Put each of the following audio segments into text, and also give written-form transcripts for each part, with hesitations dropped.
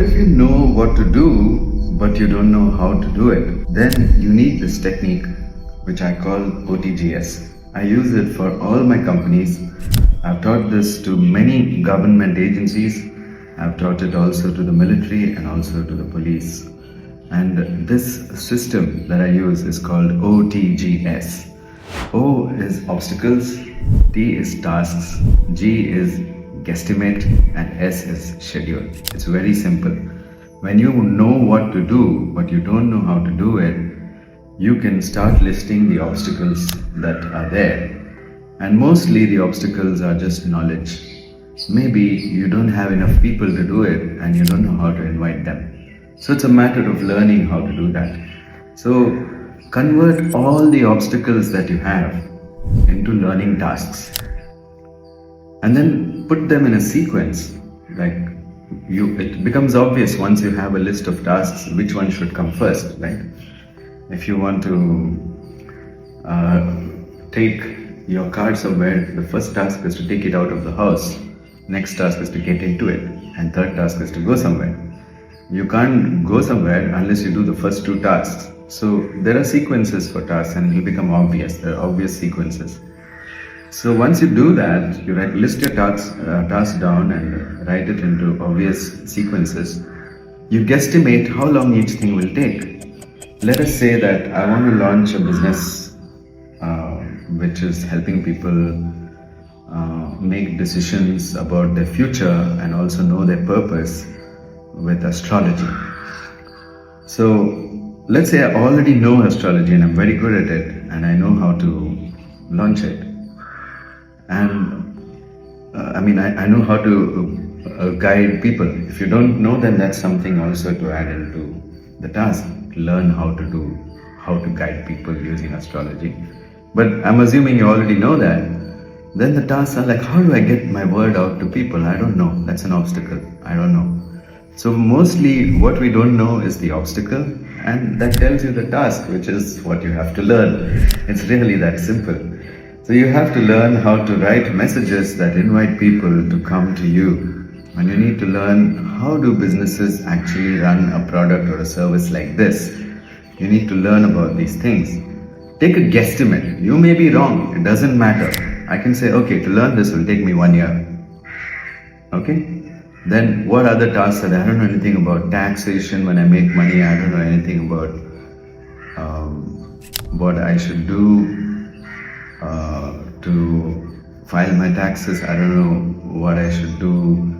if you know what to do, but you don't know how to do it? Then you need this technique, which I call OTGS. I use it for all my companies. I've taught this to many government agencies. I've taught it also to the military and also to the police. And this system that I use is called OTGS. O is obstacles, T is tasks, G is guesstimate, and S is schedule. It's very simple. When you know what to do, but you don't know how to do it, you can start listing the obstacles that are there. And mostly the obstacles are just knowledge. Maybe you don't have enough people to do it and you don't know how to invite them. So it's a matter of learning how to do that. So convert all the obstacles that you have into learning tasks. And then put them in a sequence. It becomes obvious once you have a list of tasks which one should come first, right? If you want to take your car somewhere, the first task is to take it out of the house. Next task is to get into it. And third task is to go somewhere. You can't go somewhere unless you do the first two tasks. So there are sequences for tasks and it will become obvious. There are obvious sequences. So once you do that, you list your tasks down and write it into obvious sequences. You guesstimate how long each thing will take. Let us say that I want to launch a business which is helping people make decisions about their future and also know their purpose with astrology. So let's say I already know astrology and I'm very good at it and I know how to launch it. And I know how to guide people. If you don't know, then that's something also to add into the task. Learn how to guide people using astrology. But I'm assuming you already know that. Then the tasks are like, how do I get my word out to people? I don't know. That's an obstacle. I don't know. So mostly what we don't know is the obstacle, and that tells you the task, which is what you have to learn. It's really that simple. So you have to learn how to write messages that invite people to come to you. And you need to learn how do businesses actually run a product or a service like this. You need to learn about these things. Take a guesstimate. You may be wrong. It doesn't matter. I can say, okay, to learn this will take me 1 year. Okay? Then what other tasks are there? I don't know anything about taxation when I make money. I don't know anything about what I should do to file my taxes. I don't know what I should do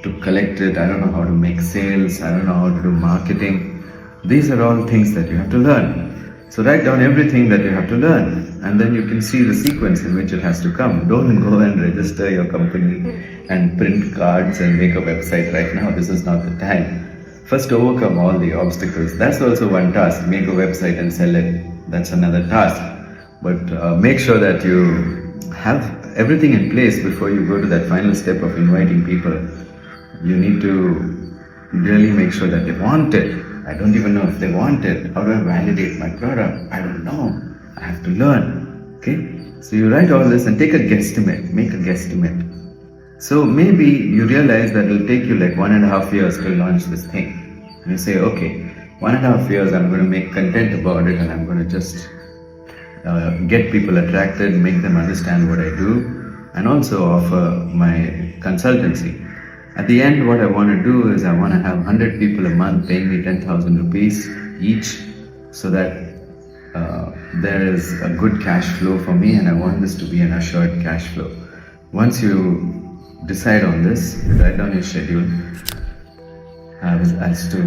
to collect it. I don't know how to make sales. I don't know how to do marketing. These are all things that you have to learn. So write down everything that you have to learn and then you can see the sequence in which it has to come. Don't go and register your company and print cards and make a website right now. This is not the time. First, overcome all the obstacles. That's also one task. Make a website and sell it. That's another task. But make sure that you have everything in place before you go to that final step of inviting people. You need to really make sure that they want it. I don't even know if they want it. How do I validate my product? I don't know. I have to learn. Okay? So you write all this and take a guesstimate. Make a guesstimate. So maybe you realize that it will take you like 1.5 years to launch this thing. And you say, okay, 1.5 years I'm going to make content about it and I'm going to just get people attracted, make them understand what I do, and also offer my consultancy. At the end, what I want to do is I want to have 100 people a month paying me 10,000 rupees each so that there is a good cash flow for me, and I want this to be an assured cash flow. Once you decide on this, you write down your schedule as to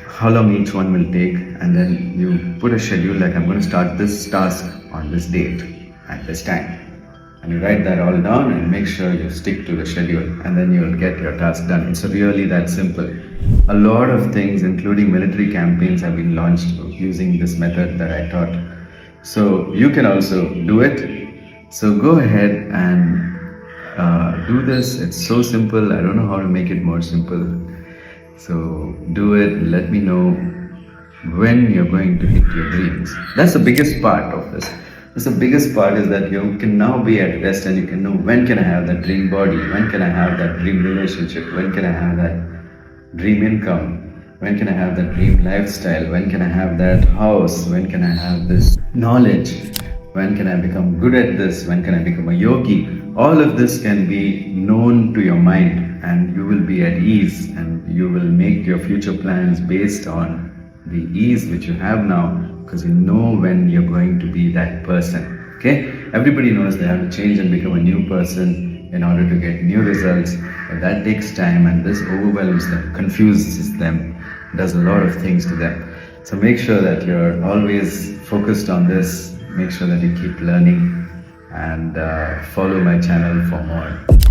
how long each one will take, and then you put a schedule like I'm going to start this task on this date at this time. And you write that all down and make sure you stick to the schedule, and then you'll get your task done. It's really that simple. A lot of things, including military campaigns, have been launched using this method that I taught. So you can also do it. So go ahead and do this. It's so simple. I don't know how to make it more simple. So do it. Let me know when you're going to hit your dreams. That's the biggest part of this. So the biggest part is that you can now be at rest and you can know when can I have that dream body, when can I have that dream relationship, when can I have that dream income, when can I have that dream lifestyle, when can I have that house, when can I have this knowledge, when can I become good at this, when can I become a yogi. All of this can be known to your mind and you will be at ease and you will make your future plans based on the ease which you have now, because you know when you're going to be that person. Okay, everybody knows they have to change and become a new person in order to get new results, but that takes time and this overwhelms them, confuses them, does a lot of things to them. So make sure that you're always focused on this, make sure that you keep learning and follow my channel for more.